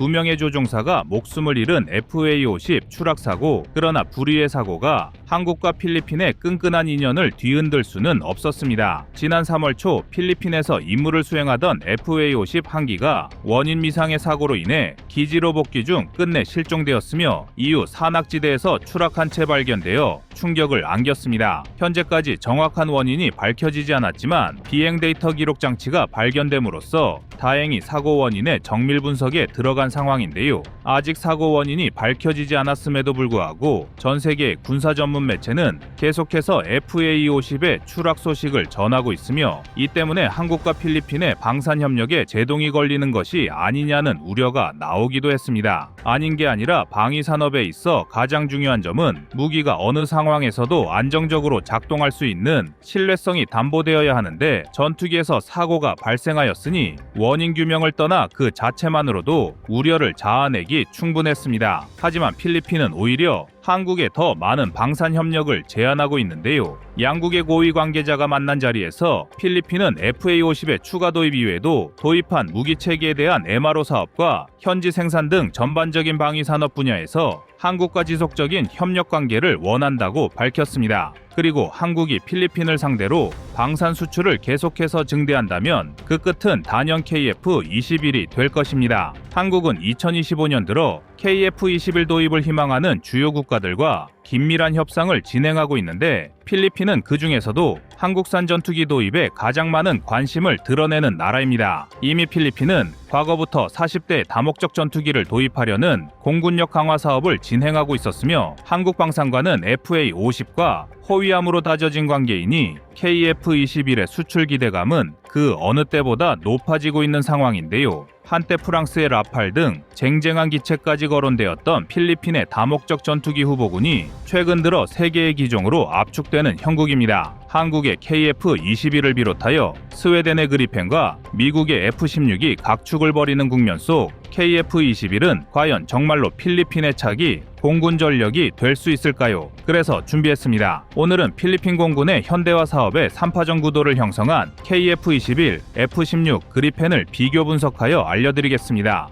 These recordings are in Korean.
2명의 조종사가 목숨을 잃은 FA-50 추락사고, 그러나 불의의 사고가 한국과 필리핀의 끈끈한 인연을 뒤흔들 수는 없었습니다. 지난 3월 초 필리핀에서 임무를 수행하던 FA-50 항기가 원인 미상의 사고로 인해 기지로 복귀 중 끝내 실종되었으며 이후 산악지대에서 추락한 채 발견되어 충격을 안겼습니다. 현재까지 정확한 원인이 밝혀지지 않았지만 비행 데이터 기록 장치가 발견됨으로써 다행히 사고 원인의 정밀 분석에 들어간 상황인데요. 아직 사고 원인이 밝혀지지 않았음에도 불구하고 전 세계 군사 전문 매체는 계속해서 FA-50의 추락 소식을 전하고 있으며, 이 때문에 한국과 필리핀의 방산 협력에 제동이 걸리는 것이 아니냐는 우려가 나오기도 했습니다. 아닌 게 아니라 방위 산업에 있어 가장 중요한 점은 무기가 어느 상황에서도 안정적으로 작동할 수 있는 신뢰성이 담보되어야 하는데, 전투기에서 사고가 발생하였으니 원인 규명을 떠나 그 자체만으로도 우려를 자아내기 충분했습니다. 하지만 필리핀은 오히려 한국에 더 많은 방산 협력을 제안하고 있는데요. 양국의 고위 관계자가 만난 자리에서 필리핀은 FA-50의 추가 도입 이외에도 도입한 무기 체계에 대한 MRO 사업과 현지 생산 등 전반적인 방위 산업 분야에서 한국과 지속적인 협력 관계를 원한다고 밝혔습니다. 그리고 한국이 필리핀을 상대로 방산 수출을 계속해서 증대한다면 그 끝은 단연 KF-21이 될 것입니다. 한국은 2025년 들어 KF-21 도입을 희망하는 주요 국가들과 긴밀한 협상을 진행하고 있는데, 필리핀은 그 중에서도 한국산 전투기 도입에 가장 많은 관심을 드러내는 나라입니다. 이미 필리핀은 과거부터 40대 다목적 전투기를 도입하려는 공군력 강화 사업을 진행하고 있었으며, 한국 방산과는 FA-50과 호위함으로 다져진 관계이니 KF-21의 수출 기대감은 그 어느 때보다 높아지고 있는 상황인데요. 한때 프랑스의 라팔 등 쟁쟁한 기체까지 거론되었던 필리핀의 다목적 전투기 후보군이 최근 들어 세계의 기종으로 압축되는 형국입니다. 한국의 KF-21을 비롯하여 스웨덴의 그리펜과 미국의 F-16이 각축을 벌이는 국면 속 KF-21은 과연 정말로 필리핀의 차기 공군 전력이 될 수 있을까요? 그래서 준비했습니다. 오늘은 필리핀 공군의 현대화 사업의 3파전 구도를 형성한 KF-21, F-16, 그리펜을 비교 분석하여 알려드리겠습니다.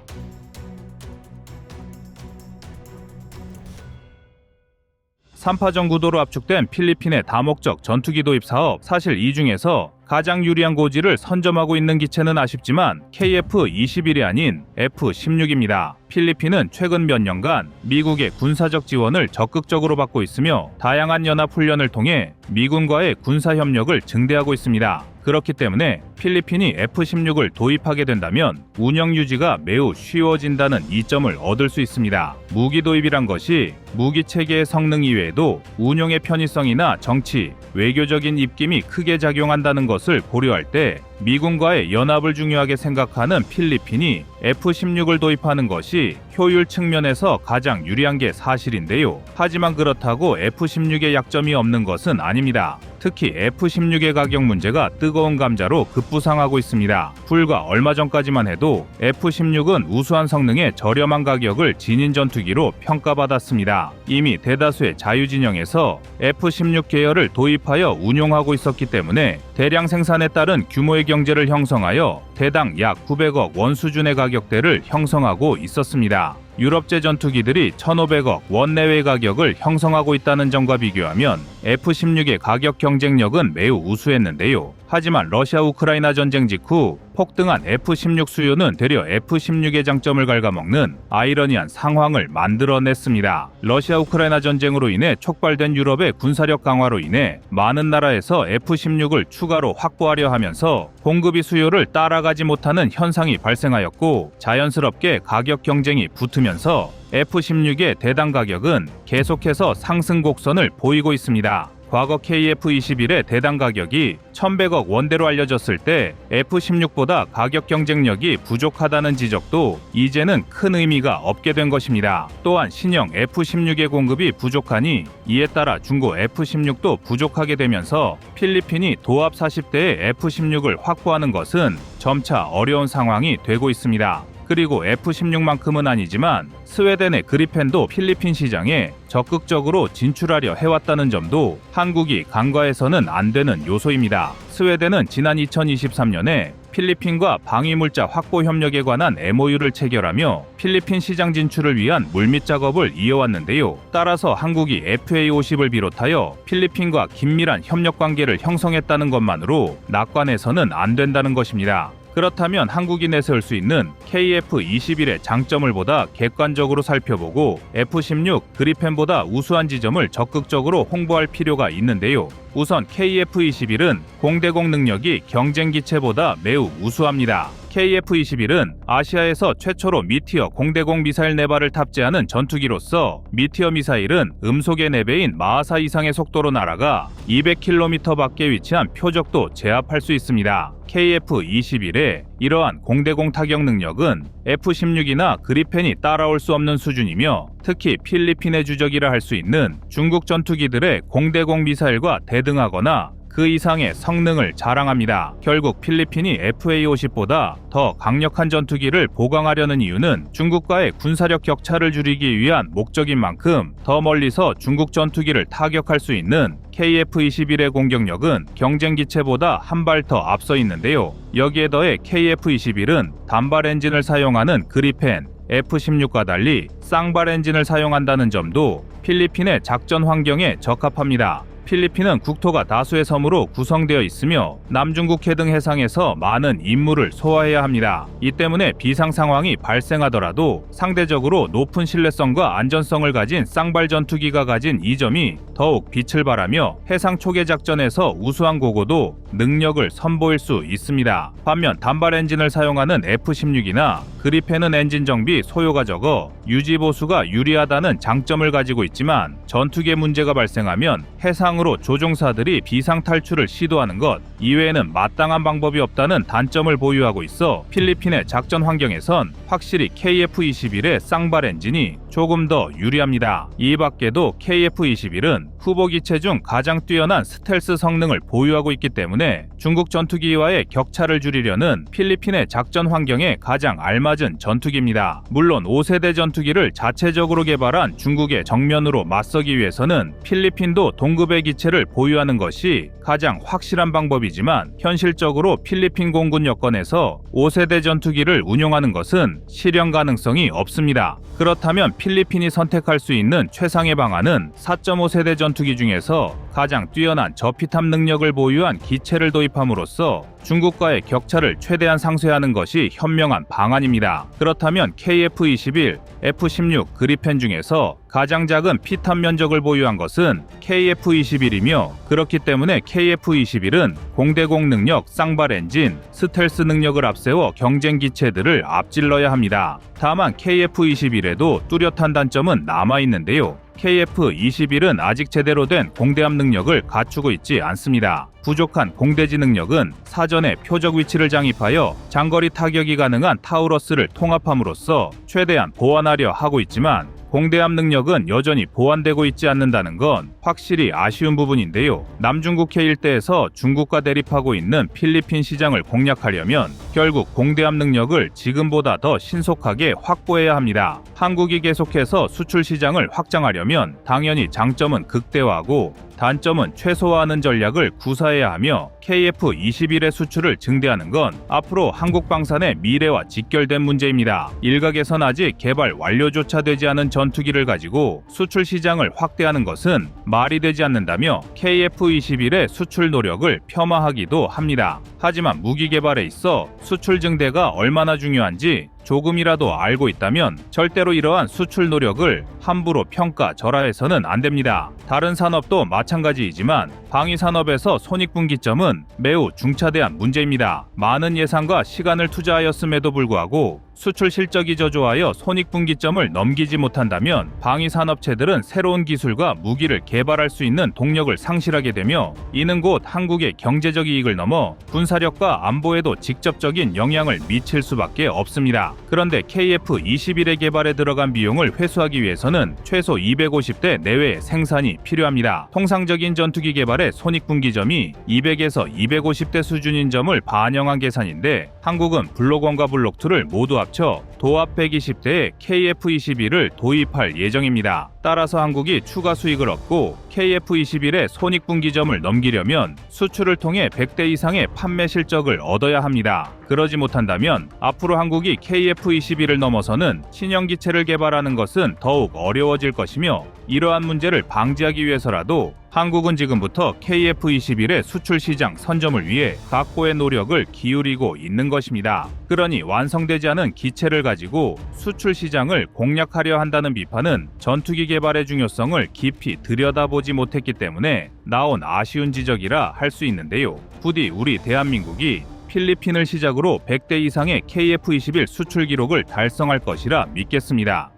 3파전 구도로 압축된 필리핀의 다목적 전투기 도입 사업, 사실 이 중에서 가장 유리한 고지를 선점하고 있는 기체는 아쉽지만 KF-21이 아닌 F-16입니다. 필리핀은 최근 몇 년간 미국의 군사적 지원을 적극적으로 받고 있으며 다양한 연합 훈련을 통해 미군과의 군사 협력을 증대하고 있습니다. 그렇기 때문에 필리핀이 F-16을 도입하게 된다면 운영 유지가 매우 쉬워진다는 이점을 얻을 수 있습니다. 무기 도입이란 것이 무기 체계의 성능 이외에도 운용의 편의성이나 정치, 외교적인 입김이 크게 작용한다는 것을 고려할 때 미군과의 연합을 중요하게 생각하는 필리핀이 F-16을 도입하는 것이 효율 측면에서 가장 유리한 게 사실인데요. 하지만 그렇다고 F-16의 약점이 없는 것은 아닙니다. 특히 F-16의 가격 문제가 뜨거운 감자로 급부상하고 있습니다. 불과 얼마 전까지만 해도 F-16은 우수한 성능에 저렴한 가격을 지닌 전투기로 평가받았습니다. 이미 대다수의 자유진영에서 F-16 계열을 도입하여 운용하고 있었기 때문에 대량 생산에 따른 규모의 경제를 형성하여 대당 약 900억 원 수준의 가격대를 형성하고 있었습니다. 유럽제 전투기들이 1,500억 원 내외 가격을 형성하고 있다는 점과 비교하면 F-16의 가격 경쟁력은 매우 우수했는데요. 하지만 러시아 우크라이나 전쟁 직후 폭등한 F-16 수요는 되려 F-16의 장점을 갉아먹는 아이러니한 상황을 만들어냈습니다. 러시아 우크라이나 전쟁으로 인해 촉발된 유럽의 군사력 강화로 인해 많은 나라에서 F-16을 추가로 확보하려 하면서 공급이 수요를 따라가지 못하는 현상이 발생하였고, 자연스럽게 가격 경쟁이 붙으면서 F-16의 대당 가격은 계속해서 상승 곡선을 보이고 있습니다. 과거 KF-21의 대당 가격이 1,100억 원대로 알려졌을 때 F-16보다 가격 경쟁력이 부족하다는 지적도 이제는 큰 의미가 없게 된 것입니다. 또한 신형 F-16의 공급이 부족하니 이에 따라 중고 F-16도 부족하게 되면서 필리핀이 도합 40대의 F-16을 확보하는 것은 점차 어려운 상황이 되고 있습니다. 그리고 F-16만큼은 아니지만 스웨덴의 그리펜도 필리핀 시장에 적극적으로 진출하려 해왔다는 점도 한국이 간과해서는 안 되는 요소입니다. 스웨덴은 지난 2023년에 필리핀과 방위물자 확보 협력에 관한 MOU를 체결하며 필리핀 시장 진출을 위한 물밑 작업을 이어왔는데요. 따라서 한국이 FA-50을 비롯하여 필리핀과 긴밀한 협력 관계를 형성했다는 것만으로 낙관해서는 안 된다는 것입니다. 그렇다면 한국이 내세울 수 있는 KF-21의 장점을 보다 객관적으로 살펴보고 F-16 그리펜보다 우수한 지점을 적극적으로 홍보할 필요가 있는데요. 우선 KF-21은 공대공 능력이 경쟁 기체보다 매우 우수합니다. KF-21은 아시아에서 최초로 미티어 공대공 미사일 4발을 탑재하는 전투기로서 미티어 미사일은 음속의 4배인 마하사 이상의 속도로 날아가 200km 밖에 위치한 표적도 제압할 수 있습니다. KF-21의 이러한 공대공 타격 능력은 F-16이나 그리펜이 따라올 수 없는 수준이며 특히 필리핀의 주적이라 할 수 있는 중국 전투기들의 공대공 미사일과 대등하거나 그 이상의 성능을 자랑합니다. 결국 필리핀이 FA-50보다 더 강력한 전투기를 보강하려는 이유는 중국과의 군사력 격차를 줄이기 위한 목적인 만큼 더 멀리서 중국 전투기를 타격할 수 있는 KF-21의 공격력은 경쟁 기체보다 한 발 더 앞서 있는데요. 여기에 더해 KF-21은 단발 엔진을 사용하는 그리펜, F-16과 달리 쌍발 엔진을 사용한다는 점도 필리핀의 작전 환경에 적합합니다. 필리핀은 국토가 다수의 섬으로 구성되어 있으며 남중국 해등 해상에서 많은 임무를 소화해야 합니다. 이 때문에 비상 상황이 발생하더라도 상대적으로 높은 신뢰성과 안전성을 가진 쌍발 전투기가 가진 이 점이 더욱 빛을 발하며 해상 초계 작전에서 우수한 고고도 능력을 선보일 수 있습니다. 반면 단발 엔진을 사용하는 F-16이나 그리펜은 엔진 정비 소요가 적어 유지 보수가 유리하다는 장점을 가지고 있지만 전투기에 문제가 발생하면 해상으로 조종사들이 비상 탈출을 시도하는 것 이외에는 마땅한 방법이 없다는 단점을 보유하고 있어 필리핀의 작전 환경에선 확실히 KF-21의 쌍발 엔진이 조금 더 유리합니다. 이 밖에도 KF-21은 후보 기체 중 가장 뛰어난 스텔스 성능을 보유하고 있기 때문에 중국 전투기와의 격차를 줄이려는 필리핀의 작전 환경에 가장 알맞은 전투기입니다. 물론 5세대 전투기를 자체적으로 개발한 중국의 정면으로 맞서기 위해서는 필리핀도 동급의 기체를 보유하는 것이 가장 확실한 방법이지만 현실적으로 필리핀 공군 여건에서 5세대 전투기를 운용하는 것은 실현 가능성이 없습니다. 그렇다면 필리핀이 선택할 수 있는 최상의 방안은 4.5세대 전투기 중에서 가장 뛰어난 저피탑 능력을 보유한 기체를 도입함으로써 중국과의 격차를 최대한 상쇄하는 것이 현명한 방안입니다. 그렇다면 KF-21, F-16 그리펜 중에서 가장 작은 피탑 면적을 보유한 것은 KF-21이며 그렇기 때문에 KF-21은 공대공 능력, 쌍발 엔진, 스텔스 능력을 앞세워 경쟁 기체들을 앞질러야 합니다. 다만 KF-21에도 뚜렷한 단점은 남아있는데요. KF-21은 아직 제대로 된 공대함 능력을 갖추고 있지 않습니다. 부족한 공대지 능력은 사전에 표적 위치를 장입하여 장거리 타격이 가능한 타우러스를 통합함으로써 최대한 보완하려 하고 있지만 공대함 능력은 여전히 보완되고 있지 않는다는 건 확실히 아쉬운 부분인데요. 남중국해 일대에서 중국과 대립하고 있는 필리핀 시장을 공략하려면 결국 공대함 능력을 지금보다 더 신속하게 확보해야 합니다. 한국이 계속해서 수출 시장을 확장하려면 당연히 장점은 극대화하고 단점은 최소화하는 전략을 구사해야 하며 KF-21의 수출을 증대하는 건 앞으로 한국 방산의 미래와 직결된 문제입니다. 일각에선 아직 개발 완료조차 되지 않은 전투기를 가지고 수출 시장을 확대하는 것은 말이 되지 않는다며 KF-21의 수출 노력을 폄하하기도 합니다. 하지만 무기 개발에 있어 수출 증대가 얼마나 중요한지 조금이라도 알고 있다면 절대로 이러한 수출 노력을 함부로 평가절하해서는 안 됩니다. 다른 산업도 마찬가지이지만 방위 산업에서 손익분기점은 매우 중차대한 문제입니다. 많은 예산과 시간을 투자하였음에도 불구하고 수출 실적이 저조하여 손익분기점을 넘기지 못한다면 방위 산업체들은 새로운 기술과 무기를 개발할 수 있는 동력을 상실하게 되며 이는 곧 한국의 경제적 이익을 넘어 군사력과 안보에도 직접적인 영향을 미칠 수밖에 없습니다. 그런데 KF-21의 개발에 들어간 비용을 회수하기 위해서는 최소 250대 내외의 생산이 필요합니다. 통상적인 전투기 개발의 손익분기점이 200에서 250대 수준인 점을 반영한 계산인데 한국은 블록 1과 블록 2를 모두 합쳐 도합 120대의 KF-21을 도입할 예정입니다. 따라서 한국이 추가 수익을 얻고 KF-21의 손익분기점을 넘기려면 수출을 통해 100대 이상의 판매 실적을 얻어야 합니다. 그러지 못한다면 앞으로 한국이 KF-21을 넘어서는 신형기체를 개발하는 것은 더욱 어려워질 것이며, 이러한 문제를 방지하기 위해서라도 한국은 지금부터 KF-21의 수출 시장 선점을 위해 각고의 노력을 기울이고 있는 것입니다. 그러니 완성되지 않은 기체를 가지고 수출 시장을 공략하려 한다는 비판은 전투기 개발의 중요성을 깊이 들여다보지 못했기 때문에 나온 아쉬운 지적이라 할 수 있는데요. 부디 우리 대한민국이 필리핀을 시작으로 100대 이상의 KF-21 수출 기록을 달성할 것이라 믿겠습니다.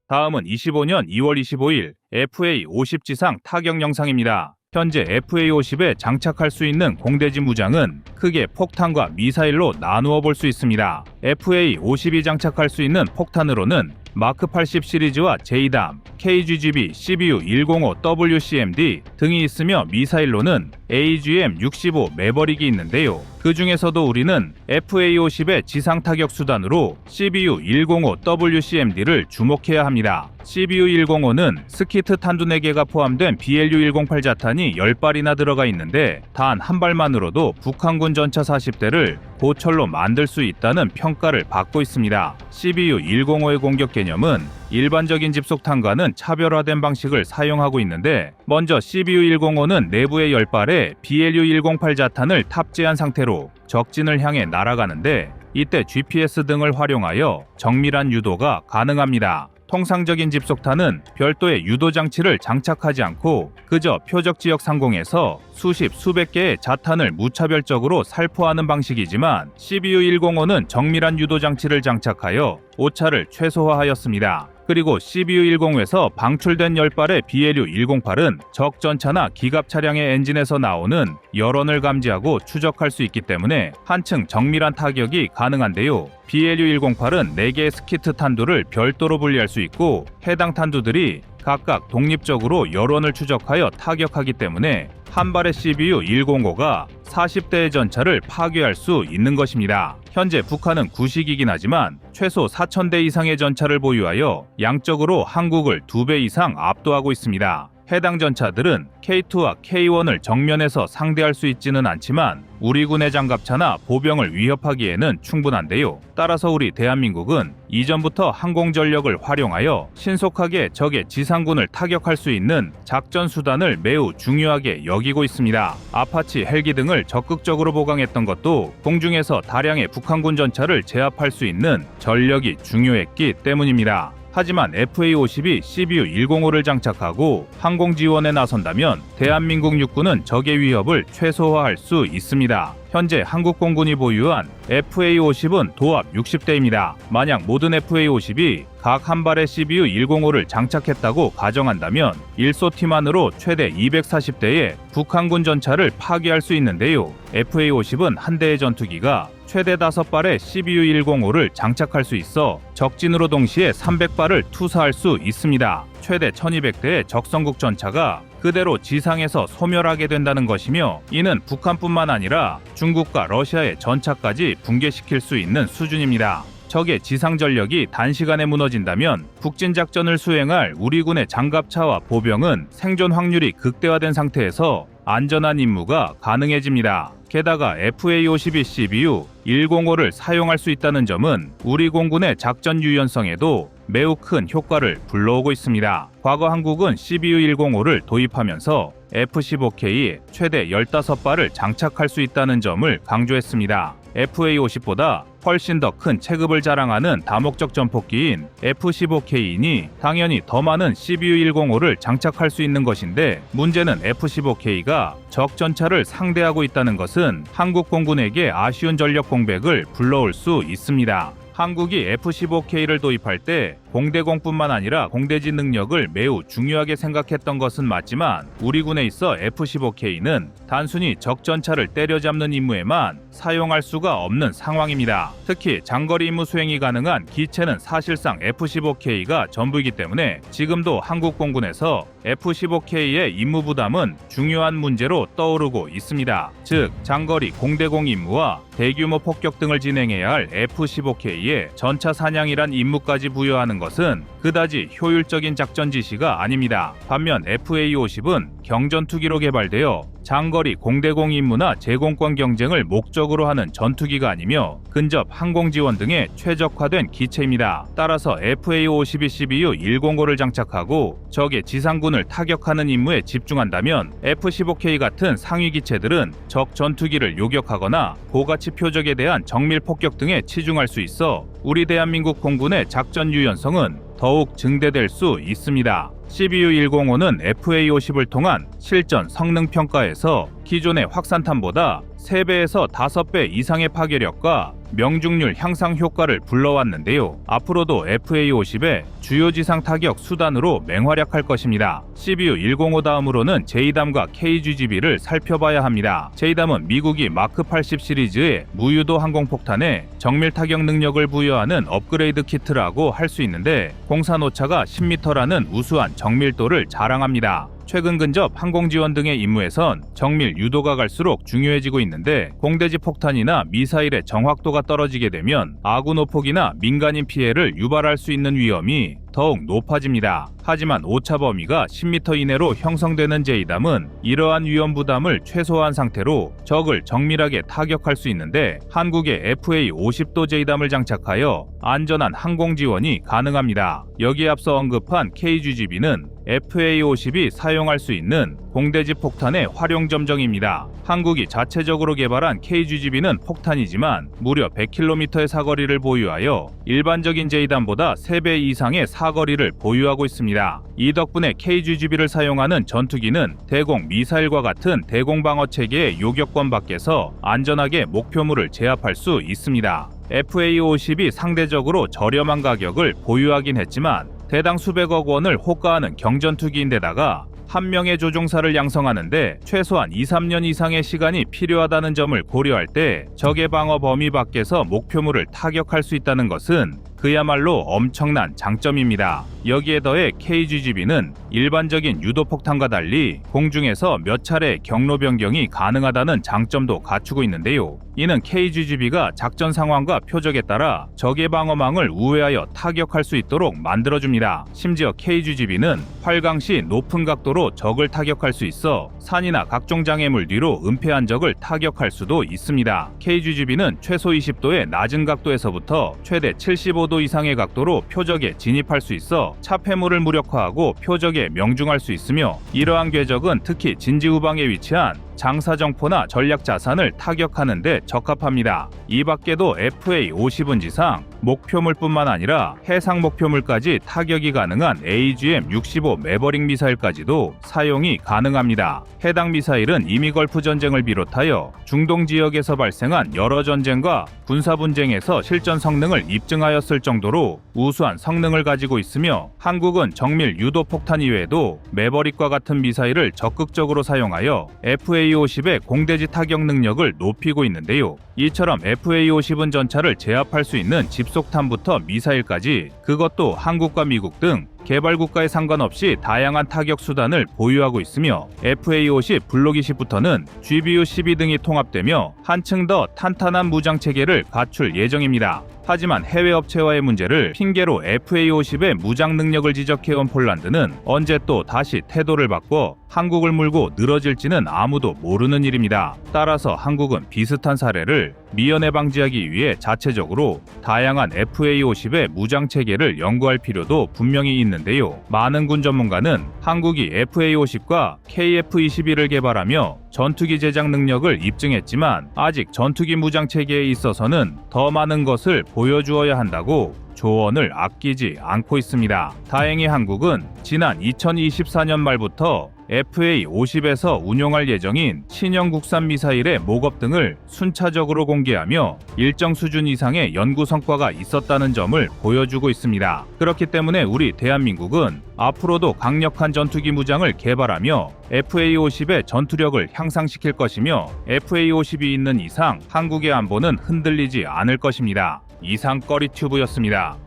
다음은 25년 2월 25일 FA-50 지상 타격 영상입니다. 현재 FA-50에 장착할 수 있는 공대지 무장은 크게 폭탄과 미사일로 나누어 볼 수 있습니다. FA-50이 장착할 수 있는 폭탄으로는 마크 80 시리즈와 JDAM, KGGB, CBU-105 WCMD 등이 있으며, 미사일로는 AGM-65 매버릭이 있는데요. 그 중에서도 우리는 FA-50의 지상 타격 수단으로 CBU-105 WCMD를 주목해야 합니다. CBU-105는 스키트 탄두 4개가 포함된 BLU-108 자탄이 10발이나 들어가 있는데, 단 한 발만으로도 북한군 전차 40대를 고철로 만들 수 있다는 평가를 받고 있습니다. CBU-105의 공격 개념은 일반적인 집속탄과는 차별화된 방식을 사용하고 있는데, 먼저 CBU-105는 내부의 10발의 BLU-108 자탄을 탑재한 상태로 적진을 향해 날아가는데, 이때 GPS 등을 활용하여 정밀한 유도가 가능합니다. 통상적인 집속탄은 별도의 유도 장치를 장착하지 않고 그저 표적 지역 상공에서 수십 수백 개의 자탄을 무차별적으로 살포하는 방식이지만, CBU-105는 정밀한 유도 장치를 장착하여 오차를 최소화하였습니다. 그리고 CBU-105에서 방출된 10발의 BLU-108은 적 전차나 기갑 차량의 엔진에서 나오는 열원을 감지하고 추적할 수 있기 때문에 한층 정밀한 타격이 가능한데요. BLU-108은 4개의 스키트 탄두를 별도로 분리할 수 있고, 해당 탄두들이 각각 독립적으로 열원을 추적하여 타격하기 때문에 한 발의 CBU-105가 40대의 전차를 파괴할 수 있는 것입니다. 현재 북한은 구식이긴 하지만 최소 4,000대 이상의 전차를 보유하여 양적으로 한국을 2배 이상 압도하고 있습니다. 해당 전차들은 K2와 K1을 정면에서 상대할 수 있지는 않지만 우리 군의 장갑차나 보병을 위협하기에는 충분한데요. 따라서 우리 대한민국은 이전부터 항공전력을 활용하여 신속하게 적의 지상군을 타격할 수 있는 작전 수단을 매우 중요하게 여기고 있습니다. 아파치 헬기 등을 적극적으로 보강했던 것도 공중에서 다량의 북한군 전차를 제압할 수 있는 전력이 중요했기 때문입니다. 하지만 FA-50이 CBU-105를 장착하고 항공 지원에 나선다면 대한민국 육군은 적의 위협을 최소화할 수 있습니다. 현재 한국 공군이 보유한 FA-50은 도합 60대입니다. 만약 모든 FA-50이 각 한 발의 CBU-105를 장착했다고 가정한다면 1소팀만으로 최대 240대의 북한군 전차를 파괴할 수 있는데요. FA-50은 한 대의 전투기가 최대 5발의 CBU-105를 장착할 수 있어 적진으로 동시에 300발을 투사할 수 있습니다. 최대 1200대의 적성국 전차가 그대로 지상에서 소멸하게 된다는 것이며, 이는 북한뿐만 아니라 중국과 러시아의 전차까지 붕괴시킬 수 있는 수준입니다. 적의 지상 전력이 단시간에 무너진다면 북진작전을 수행할 우리 군의 장갑차와 보병은 생존 확률이 극대화된 상태에서 안전한 임무가 가능해집니다. 게다가 FA-52 CBU-105를 사용할 수 있다는 점은 우리 공군의 작전 유연성에도 매우 큰 효과를 불러오고 있습니다. 과거 한국은 CBU-105를 도입하면서 F-15K에 최대 15발을 장착할 수 있다는 점을 강조했습니다. FA-50보다 훨씬 더 큰 체급을 자랑하는 다목적 전폭기인 F-15K이니 당연히 더 많은 CBU-105를 장착할 수 있는 것인데, 문제는 F-15K가 적 전차를 상대하고 있다는 것은 한국 공군에게 아쉬운 전력 공백을 불러올 수 있습니다. 한국이 F-15K를 도입할 때 공대공뿐만 아니라 공대지 능력을 매우 중요하게 생각했던 것은 맞지만 우리 군에 있어 F-15K는 단순히 적 전차를 때려잡는 임무에만 사용할 수가 없는 상황입니다. 특히 장거리 임무 수행이 가능한 기체는 사실상 F-15K가 전부이기 때문에 지금도 한국 공군에서 F-15K의 임무 부담은 중요한 문제로 떠오르고 있습니다. 즉, 장거리 공대공 임무와 대규모 폭격 등을 진행해야 할 F-15K에 전차 사냥이란 임무까지 부여하는 것은 그다지 효율적인 작전 지시가 아닙니다. 반면 FA-50은 경전투기로 개발되어 장거리 공대공 임무나 제공권 경쟁을 목적으로 하는 전투기가 아니며 근접 항공 지원 등에 최적화된 기체입니다. 따라서 FA-52 CBU-105를 장착하고 적의 지상군을 타격하는 임무에 집중한다면 F-15K 같은 상위 기체들은 적 전투기를 요격하거나 고가치 표적에 대한 정밀 폭격 등에 치중할 수 있어 우리 대한민국 공군의 작전 유연성은 더욱 증대될 수 있습니다. CBU-105는 FA-50을 통한 실전 성능 평가에서 기존의 확산탄보다 3배에서 5배 이상의 파괴력과 명중률 향상 효과를 불러왔는데요. 앞으로도 FA-50의 주요 지상 타격 수단으로 맹활약할 것입니다. CBU-105 다음으로는 JDAM과 KGGB를 살펴봐야 합니다. JDAM은 미국이 마크 80 시리즈의 무유도 항공폭탄에 정밀 타격 능력을 부여하는 업그레이드 키트라고 할 수 있는데 공산 오차가 10m라는 우수한 정밀도를 자랑합니다. 최근 근접 항공지원 등의 임무에선 정밀 유도가 갈수록 중요해지고 있는데 공대지 폭탄이나 미사일의 정확도가 떨어지게 되면 아군 오폭이나 민간인 피해를 유발할 수 있는 위험이 더욱 높아집니다. 하지만 오차 범위가 10m 이내로 형성되는 JDAM은 이러한 위험 부담을 최소화한 상태로 적을 정밀하게 타격할 수 있는데 한국의 FA-50도 JDAM을 장착하여 안전한 항공 지원이 가능합니다. 여기에 앞서 언급한 KGGB는 FA-50이 사용할 수 있는 공대지 폭탄의 활용 점정입니다. 한국이 자체적으로 개발한 KGGB는 폭탄이지만 무려 100km의 사거리를 보유하여 일반적인 JDAM보다 3배 이상의 사거리를 보유하고 있습니다. 이 덕분에 KGGB를 사용하는 전투기는 대공 미사일과 같은 대공 방어 체계의 요격권 밖에서 안전하게 목표물을 제압할 수 있습니다. FA-50이 상대적으로 저렴한 가격을 보유하긴 했지만 대당 수백억 원을 호가하는 경전투기인데다가 한 명의 조종사를 양성하는데 최소한 2-3년 이상의 시간이 필요하다는 점을 고려할 때 적의 방어 범위 밖에서 목표물을 타격할 수 있다는 것은 그야말로 엄청난 장점입니다. 여기에 더해 KGGB는 일반적인 유도폭탄과 달리 공중에서 몇 차례 경로 변경이 가능하다는 장점도 갖추고 있는데요. 이는 KGGB가 작전 상황과 표적에 따라 적의 방어망을 우회하여 타격할 수 있도록 만들어줍니다. 심지어 KGGB는 활강 시 높은 각도로 적을 타격할 수 있어 산이나 각종 장애물 뒤로 은폐한 적을 타격할 수도 있습니다. KGGB는 최소 20도의 낮은 각도에서부터 최대 75도 이상의 각도로 표적에 진입할 수 있어 차폐물을 무력화하고 표적에 명중할 수 있으며 이러한 궤적은 특히 진지후방에 위치한 장사정포나 전략자산을 타격하는 데 적합합니다. 이 밖에도 FA-50은 지상 목표물뿐만 아니라 해상 목표물까지 타격이 가능한 AGM-65 매버릭 미사일까지도 사용이 가능합니다. 해당 미사일은 이미 걸프 전쟁을 비롯하여 중동 지역에서 발생한 여러 전쟁과 군사 분쟁에서 실전 성능을 입증하였을 정도로 우수한 성능을 가지고 있으며 한국은 정밀 유도 폭탄 이외에도 매버릭과 같은 미사일을 적극적으로 사용하여 FA-50의 공대지 타격 능력을 높이고 있는데요. 이처럼 FA-50은 전차를 제압할 수 있는 집속탄부터 미사일까지 그것도 한국과 미국 등 개발 국가에 상관없이 다양한 타격 수단을 보유하고 있으며 FA-50 블록 20부터는 GBU-12 등이 통합되며 한층 더 탄탄한 무장 체계를 갖출 예정입니다. 하지만 해외 업체와의 문제를 핑계로 FA-50의 무장 능력을 지적해온 폴란드는 언제 또 다시 태도를 바꿔 한국을 물고 늘어질지는 아무도 모르는 일입니다. 따라서 한국은 비슷한 사례를 미연에 방지하기 위해 자체적으로 다양한 FA-50의 무장 체계를 연구할 필요도 분명히 있는데요. 많은 군 전문가는 한국이 FA-50과 KF-21을 개발하며 전투기 제작 능력을 입증했지만 아직 전투기 무장 체계에 있어서는 더 많은 것을 보여주어야 한다고 조언을 아끼지 않고 있습니다. 다행히 한국은 지난 2024년 말부터 FA-50에서 운용할 예정인 신형 국산 미사일의 목업 등을 순차적으로 공개하며 일정 수준 이상의 연구 성과가 있었다는 점을 보여주고 있습니다. 그렇기 때문에 우리 대한민국은 앞으로도 강력한 전투기 무장을 개발하며 FA-50의 전투력을 향상시킬 것이며 FA-50이 있는 이상 한국의 안보는 흔들리지 않을 것입니다. 이상 꺼리튜브였습니다.